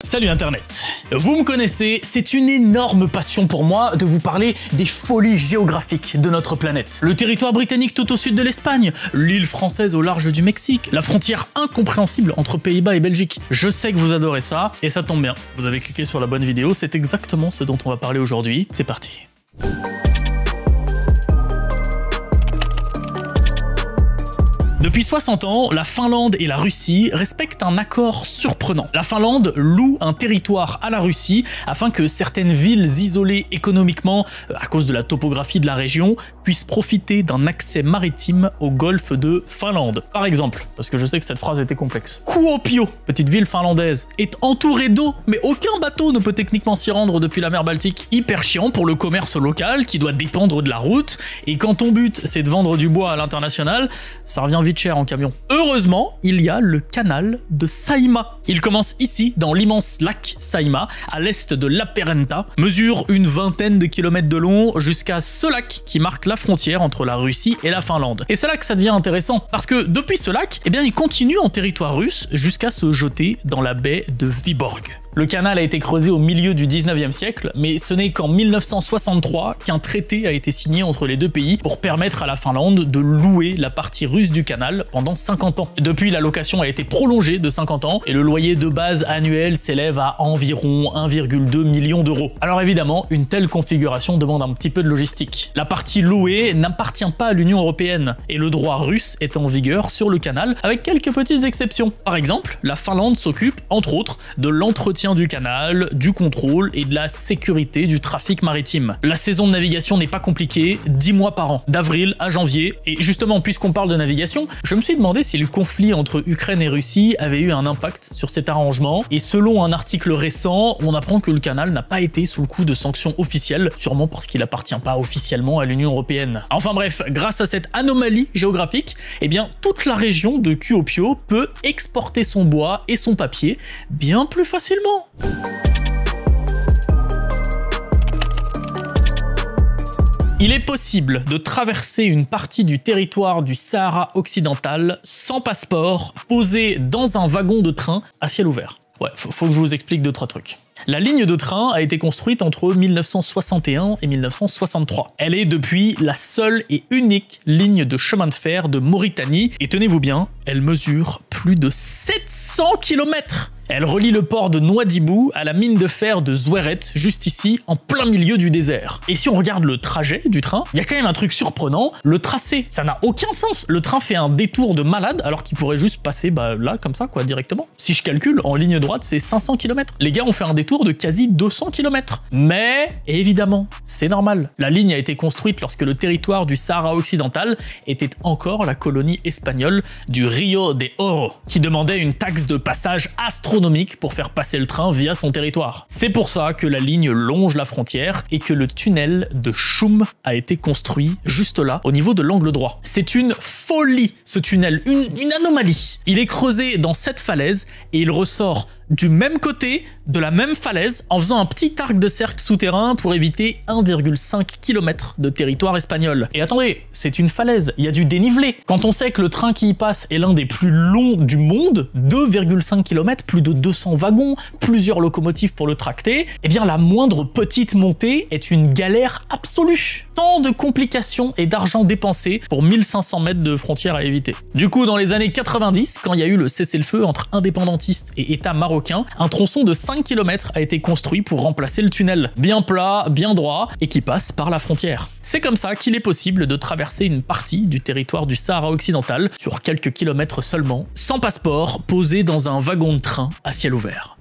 Salut Internet. Vous me connaissez, c'est une énorme passion pour moi de vous parler des folies géographiques de notre planète. Le territoire britannique tout au sud de l'Espagne, l'île française au large du Mexique, la frontière incompréhensible entre Pays-Bas et Belgique. Je sais que vous adorez ça, et ça tombe bien. Vous avez cliqué sur la bonne vidéo, c'est exactement ce dont on va parler aujourd'hui. C'est parti. Depuis 60 ans, la Finlande et la Russie respectent un accord surprenant. La Finlande loue un territoire à la Russie afin que certaines villes isolées économiquement, à cause de la topographie de la région, puissent profiter d'un accès maritime au golfe de Finlande. Par exemple, parce que je sais que cette phrase était complexe, Kuopio, petite ville finlandaise, est entourée d'eau, mais aucun bateau ne peut techniquement s'y rendre depuis la mer Baltique. Hyper chiant pour le commerce local qui doit dépendre de la route, et quand ton but c'est de vendre du bois à l'international, ça revient vite cher en camion. Heureusement, il y a le canal de Saimaa. Il commence ici, dans l'immense lac Saimaa, à l'est de Lappeenranta, mesure une vingtaine de kilomètres de long jusqu'à ce lac qui marque la frontière entre la Russie et la Finlande. Et c'est là que ça devient intéressant, parce que depuis ce lac, eh bien, il continue en territoire russe jusqu'à se jeter dans la baie de Vyborg. Le canal a été creusé au milieu du 19e siècle, mais ce n'est qu'en 1963 qu'un traité a été signé entre les deux pays pour permettre à la Finlande de louer la partie russe du canal pendant 50 ans. Depuis, la location a été prolongée de 50 ans et le loyer de base annuel s'élève à environ 1,2 million d'euros. Alors évidemment, une telle configuration demande un petit peu de logistique. La partie louée n'appartient pas à l'Union européenne et le droit russe est en vigueur sur le canal avec quelques petites exceptions. Par exemple, la Finlande s'occupe, entre autres, de l'entretien du canal, du contrôle et de la sécurité du trafic maritime. La saison de navigation n'est pas compliquée, 10 mois par an, d'avril à janvier. Et justement, puisqu'on parle de navigation, je me suis demandé si le conflit entre Ukraine et Russie avait eu un impact sur cet arrangement. Et selon un article récent, on apprend que le canal n'a pas été sous le coup de sanctions officielles, sûrement parce qu'il appartient pas officiellement à l'Union européenne. Enfin bref, grâce à cette anomalie géographique, eh bien toute la région de Kuopio peut exporter son bois et son papier bien plus facilement. Il est possible de traverser une partie du territoire du Sahara occidental sans passeport, posé dans un wagon de train à ciel ouvert. Ouais, faut que je vous explique 2-3 trucs. La ligne de train a été construite entre 1961 et 1963. Elle est depuis la seule et unique ligne de chemin de fer de Mauritanie, et tenez-vous bien, elle mesure plus de 700 km. Elle relie le port de Nouadhibou à la mine de fer de Zouéret, juste ici, en plein milieu du désert. Et si on regarde le trajet du train, il y a quand même un truc surprenant, le tracé. Ça n'a aucun sens. Le train fait un détour de malade, alors qu'il pourrait juste passer là, comme ça, quoi, directement. Si je calcule, en ligne droite, c'est 500 km. Les gars ont fait un détour de quasi 200 km. Mais, évidemment, c'est normal. La ligne a été construite lorsque le territoire du Sahara occidental était encore la colonie espagnole du Rio de Oro, qui demandait une taxe de passage astronomique pour faire passer le train via son territoire. C'est pour ça que la ligne longe la frontière et que le tunnel de Choum a été construit juste là, au niveau de l'angle droit. C'est une folie, ce tunnel, une anomalie. Il est creusé dans cette falaise et il ressort du même côté de la même falaise en faisant un petit arc de cercle souterrain pour éviter 1,5 km de territoire espagnol. Et attendez, c'est une falaise, il y a du dénivelé. Quand on sait que le train qui y passe est l'un des plus longs du monde, 2,5 km, plus de 200 wagons, plusieurs locomotives pour le tracter, eh bien la moindre petite montée est une galère absolue. Tant de complications et d'argent dépensé pour 1500 mètres de frontière à éviter. Du coup, dans les années 90, quand il y a eu le cessez-le-feu entre indépendantistes et État marocain, un tronçon de 5 km a été construit pour remplacer le tunnel. Bien plat, bien droit, et qui passe par la frontière. C'est comme ça qu'il est possible de traverser une partie du territoire du Sahara occidental, sur quelques kilomètres seulement, sans passeport, posé dans un wagon de train à ciel ouvert.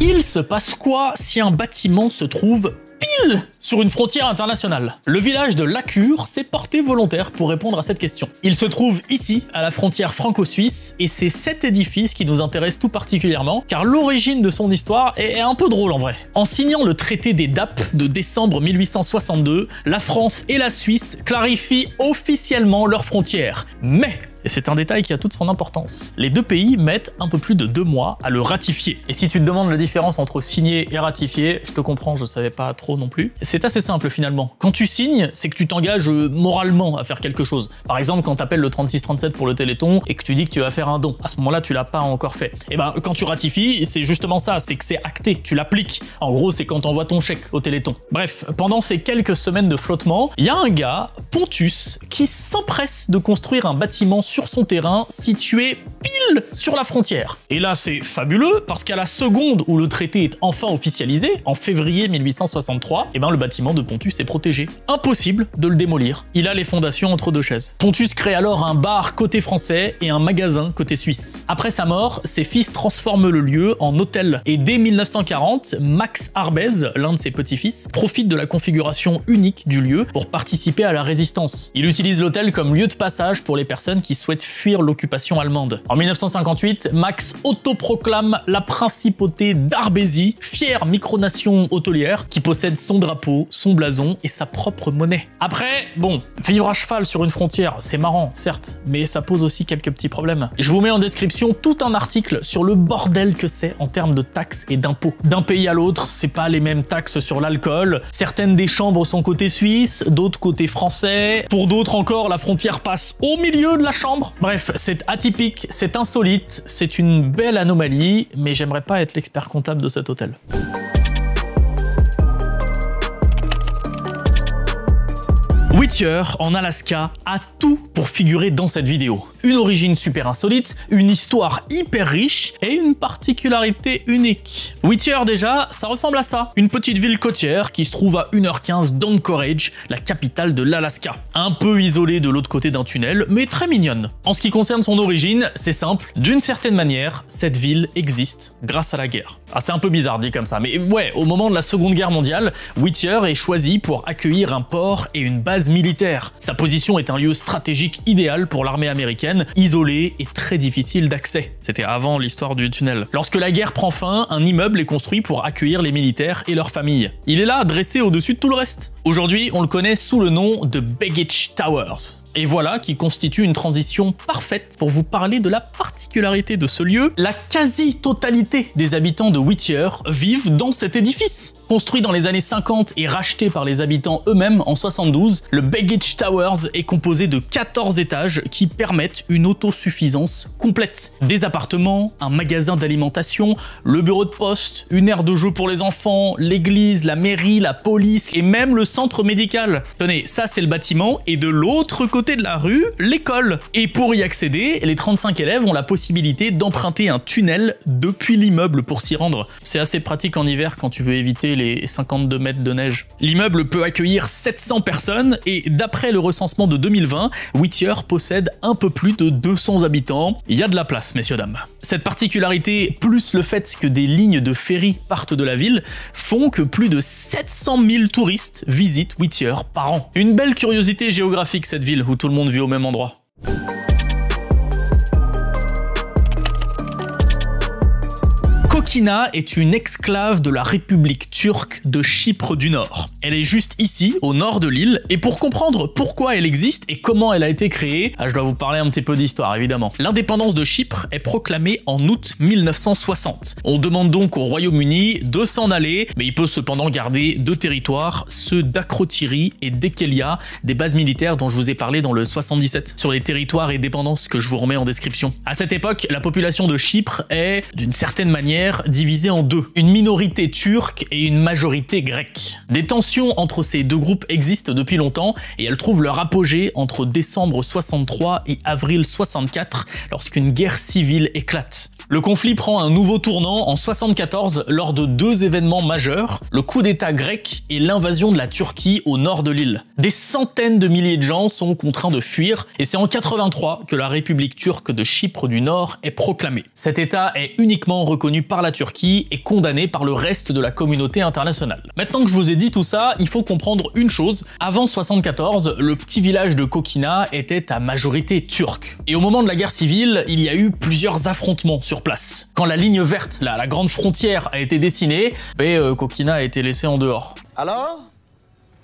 Il se passe quoi si un bâtiment se trouve pile sur une frontière internationale? Le village de Lacure s'est porté volontaire pour répondre à cette question. Il se trouve ici, à la frontière franco-suisse, et c'est cet édifice qui nous intéresse tout particulièrement, car l'origine de son histoire est un peu drôle en vrai. En signant le traité des DAP de décembre 1862, la France et la Suisse clarifient officiellement leurs frontières. Mais Et c'est un détail qui a toute son importance. Les deux pays mettent un peu plus de 2 mois à le ratifier. Et si tu te demandes la différence entre signer et ratifier, je te comprends, je savais pas trop non plus. C'est assez simple finalement. Quand tu signes, c'est que tu t'engages moralement à faire quelque chose. Par exemple, quand t'appelles le 3637 pour le Téléthon et que tu dis que tu vas faire un don. À ce moment-là, tu l'as pas encore fait. Et ben, quand tu ratifies, c'est justement ça, c'est que c'est acté, tu l'appliques. En gros, c'est quand t'envoies ton chèque au Téléthon. Bref, pendant ces quelques semaines de flottement, il y a un gars, Pontus, qui s'empresse de construire un bâtiment sur son terrain situé pile sur la frontière. Et là, c'est fabuleux parce qu'à la seconde où le traité est enfin officialisé, en février 1863, eh ben le bâtiment de Pontus est protégé. Impossible de le démolir. Il a les fondations entre deux chaises. Pontus crée alors un bar côté français et un magasin côté suisse. Après sa mort, ses fils transforment le lieu en hôtel. Et dès 1940, Max Arbez, l'un de ses petits-fils, profite de la configuration unique du lieu pour participer à la résistance. Il utilise l'hôtel comme lieu de passage pour les personnes qui souhaitent fuir l'occupation allemande. En 1958, Max autoproclame la principauté d'Arbésie, fière micronation hôtelière qui possède son drapeau, son blason et sa propre monnaie. Après, bon, vivre à cheval sur une frontière, c'est marrant, certes, mais ça pose aussi quelques petits problèmes. Je vous mets en description tout un article sur le bordel que c'est en termes de taxes et d'impôts. D'un pays à l'autre, c'est pas les mêmes taxes sur l'alcool. Certaines des chambres sont côté suisse, d'autres côté français. Pour d'autres encore, la frontière passe au milieu de la chambre. Bref, c'est atypique, c'est insolite, c'est une belle anomalie, mais j'aimerais pas être l'expert comptable de cet hôtel. Whittier, en Alaska, a tout pour figurer dans cette vidéo. Une origine super insolite, une histoire hyper riche et une particularité unique. Whittier déjà, ça ressemble à ça. Une petite ville côtière qui se trouve à 1h15 d'Anchorage, la capitale de l'Alaska. Un peu isolée de l'autre côté d'un tunnel, mais très mignonne. En ce qui concerne son origine, c'est simple. D'une certaine manière, cette ville existe grâce à la guerre. Ah, c'est un peu bizarre dit comme ça, mais ouais, au moment de la Seconde Guerre mondiale, Whittier est choisi pour accueillir un port et une base militaire. Sa position est un lieu stratégique idéal pour l'armée américaine, isolé et très difficile d'accès. C'était avant l'histoire du tunnel. Lorsque la guerre prend fin, un immeuble est construit pour accueillir les militaires et leurs familles. Il est là, dressé au-dessus de tout le reste. Aujourd'hui, on le connaît sous le nom de Baggage Towers. Et voilà qui constitue une transition parfaite pour vous parler de la particularité de ce lieu. La quasi-totalité des habitants de Whittier vivent dans cet édifice. Construit dans les années 50 et racheté par les habitants eux-mêmes en 72, le Baggage Towers est composé de 14 étages qui permettent une autosuffisance complète. Des appartements, un magasin d'alimentation, le bureau de poste, une aire de jeu pour les enfants, l'église, la mairie, la police et même le centre médical. Tenez, ça c'est le bâtiment et de l'autre côté de la rue, l'école. Et pour y accéder, les 35 élèves ont la possibilité d'emprunter un tunnel depuis l'immeuble pour s'y rendre. C'est assez pratique en hiver quand tu veux éviter les 52 mètres de neige. L'immeuble peut accueillir 700 personnes et d'après le recensement de 2020, Whittier possède un peu plus de 200 habitants. Il y a de la place, messieurs dames. Cette particularité, plus le fait que des lignes de ferry partent de la ville, font que plus de 700 000 touristes visitent Whittier par an. Une belle curiosité géographique cette ville où tout le monde vit au même endroit. Kokina est une exclave de la République turque de Chypre du Nord. Elle est juste ici, au nord de l'île, et pour comprendre pourquoi elle existe et comment elle a été créée, je dois vous parler un petit peu d'histoire évidemment. L'indépendance de Chypre est proclamée en août 1960. On demande donc au Royaume-Uni de s'en aller, mais il peut cependant garder deux territoires, ceux d'Akrotiri et d'Ekelia, des bases militaires dont je vous ai parlé dans le 77, sur les territoires et dépendances que je vous remets en description. À cette époque, la population de Chypre est, d'une certaine manière, divisée en deux, une minorité turque et une majorité grecque. Des tensions entre ces deux groupes existent depuis longtemps et elles trouvent leur apogée entre décembre 63 et avril 64 lorsqu'une guerre civile éclate. Le conflit prend un nouveau tournant en 74 lors de deux événements majeurs, le coup d'état grec et l'invasion de la Turquie au nord de l'île. Des centaines de milliers de gens sont contraints de fuir et c'est en 83 que la République turque de Chypre du Nord est proclamée. Cet état est uniquement reconnu par la Turquie et condamné par le reste de la communauté internationale. Maintenant que je vous ai dit tout ça, il faut comprendre une chose. Avant 74, le petit village de Kokina était à majorité turque. Et au moment de la guerre civile, il y a eu plusieurs affrontements sur place. Quand la ligne verte, la grande frontière, a été dessinée, Kokina a été laissé en dehors. Alors?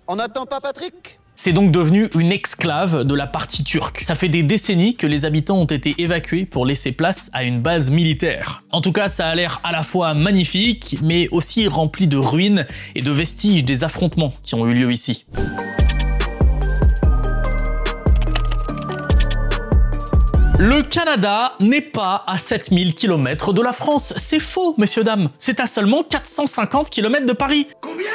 On n'attend pas Patrick? C'est donc devenu une exclave de la partie turque. Ça fait des décennies que les habitants ont été évacués pour laisser place à une base militaire. En tout cas, ça a l'air à la fois magnifique, mais aussi rempli de ruines et de vestiges des affrontements qui ont eu lieu ici. Le Canada n'est pas à 7000 km de la France. C'est faux, messieurs, dames. C'est à seulement 450 km de Paris. Combien ?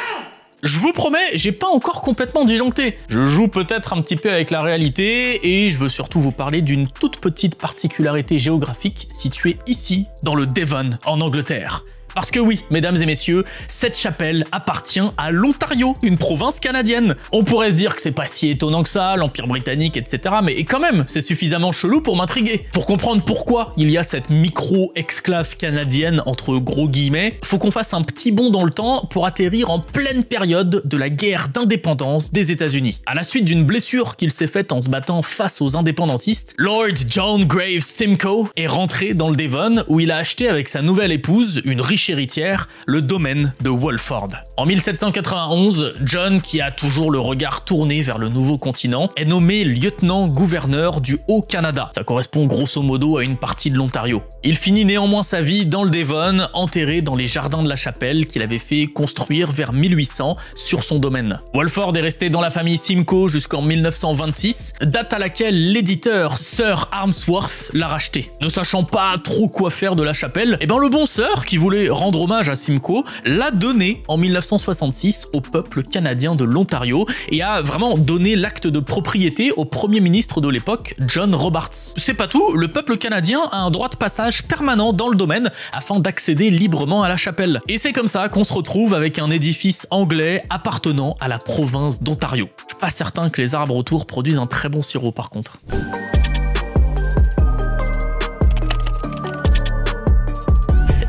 Je vous promets, j'ai pas encore complètement disjoncté. Je joue peut-être un petit peu avec la réalité et je veux surtout vous parler d'une toute petite particularité géographique située ici, dans le Devon, en Angleterre. Parce que oui, mesdames et messieurs, cette chapelle appartient à l'Ontario, une province canadienne. On pourrait se dire que c'est pas si étonnant que ça, l'Empire britannique, etc. Mais quand même, c'est suffisamment chelou pour m'intriguer. Pour comprendre pourquoi il y a cette micro-exclave canadienne, entre gros guillemets, faut qu'on fasse un petit bond dans le temps pour atterrir en pleine période de la guerre d'indépendance des États-Unis. À la suite d'une blessure qu'il s'est faite en se battant face aux indépendantistes, Lord John Graves Simcoe est rentré dans le Devon où il a acheté avec sa nouvelle épouse, une riche héritière, le domaine de Wolford. En 1791, John, qui a toujours le regard tourné vers le nouveau continent, est nommé lieutenant-gouverneur du Haut-Canada. Ça correspond grosso modo à une partie de l'Ontario. Il finit néanmoins sa vie dans le Devon, enterré dans les jardins de la chapelle qu'il avait fait construire vers 1800 sur son domaine. Wolford est resté dans la famille Simcoe jusqu'en 1926, date à laquelle l'éditeur Sir Harmsworth l'a racheté. Ne sachant pas trop quoi faire de la chapelle, le bon Sir, qui voulait rendre hommage à Simcoe, l'a donné en 1966 au peuple canadien de l'Ontario et a vraiment donné l'acte de propriété au premier ministre de l'époque, John Robarts. C'est pas tout, le peuple canadien a un droit de passage permanent dans le domaine afin d'accéder librement à la chapelle. Et c'est comme ça qu'on se retrouve avec un édifice anglais appartenant à la province d'Ontario. Je suis pas certain que les arbres autour produisent un très bon sirop par contre.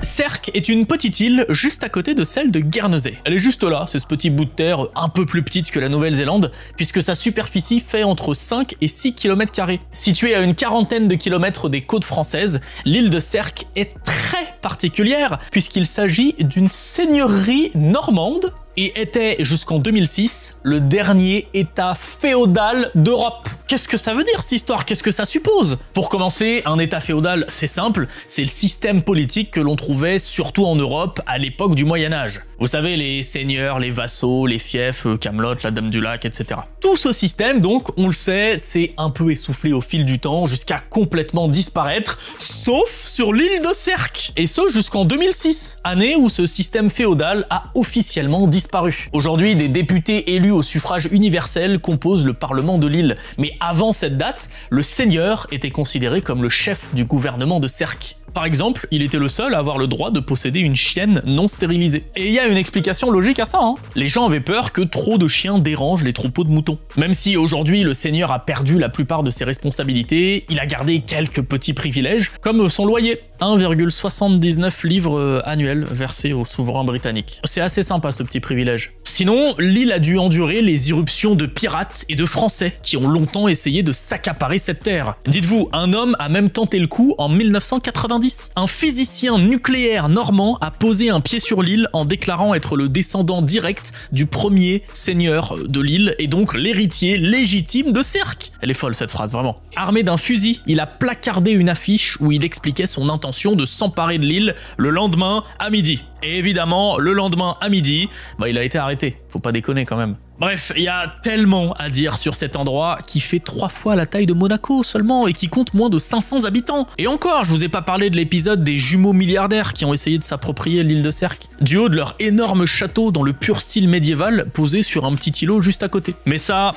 Sercq est une petite île juste à côté de celle de Guernesey. Elle est juste là, c'est ce petit bout de terre un peu plus petite que la Nouvelle-Zélande, puisque sa superficie fait entre 5 et 6 km². Située à une quarantaine de kilomètres des côtes françaises, l'île de Sercq est très particulière, puisqu'il s'agit d'une seigneurie normande et était, jusqu'en 2006, le dernier état féodal d'Europe. Qu'est-ce que ça veut dire cette histoire? Qu'est-ce que ça suppose? Pour commencer, un état féodal, c'est simple, c'est le système politique que l'on trouvait surtout en Europe à l'époque du Moyen-Âge. Vous savez, les seigneurs, les vassaux, les fiefs, Camelot, la Dame du Lac, etc. Tout ce système, donc, on le sait, c'est un peu essoufflé au fil du temps jusqu'à complètement disparaître, sauf sur l'île de Sercq. Et ce, jusqu'en 2006, année où ce système féodal a officiellement disparu. Aujourd'hui, des députés élus au suffrage universel composent le Parlement de l'île. Mais avant cette date, le seigneur était considéré comme le chef du gouvernement de Sercq. Par exemple, il était le seul à avoir le droit de posséder une chienne non stérilisée. Et il y a une explication logique à ça, hein. Les gens avaient peur que trop de chiens dérangent les troupeaux de moutons. Même si aujourd'hui le seigneur a perdu la plupart de ses responsabilités, il a gardé quelques petits privilèges, comme son loyer, 1,79 livres annuels versés aux souverains britanniques. C'est assez sympa ce petit privilège. Sinon, l'île a dû endurer les irruptions de pirates et de Français qui ont longtemps essayé de s'accaparer cette terre. Dites-vous, un homme a même tenté le coup en 1990. Un physicien nucléaire normand a posé un pied sur l'île en déclarant être le descendant direct du premier seigneur de l'île et donc l'héritier légitime de Sercq. Elle est folle cette phrase, vraiment. Armé d'un fusil, il a placardé une affiche où il expliquait son intention de s'emparer de l'île le lendemain à midi. Et évidemment, le lendemain à midi, il a été arrêté. Faut pas déconner quand même. Bref, il y a tellement à dire sur cet endroit qui fait 3 fois la taille de Monaco seulement et qui compte moins de 500 habitants. Et encore, je vous ai pas parlé de l'épisode des jumeaux milliardaires qui ont essayé de s'approprier l'île de Sercq, du haut de leur énorme château dans le pur style médiéval posé sur un petit îlot juste à côté. Mais ça,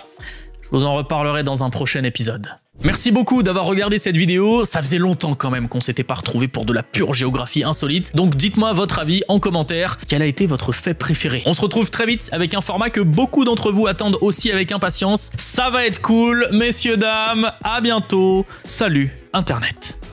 je vous en reparlerai dans un prochain épisode. Merci beaucoup d'avoir regardé cette vidéo, ça faisait longtemps quand même qu'on s'était pas retrouvé pour de la pure géographie insolite, donc dites-moi votre avis en commentaire, quel a été votre fait préféré. On se retrouve très vite avec un format que beaucoup d'entre vous attendent aussi avec impatience, ça va être cool, messieurs, dames, à bientôt, salut Internet.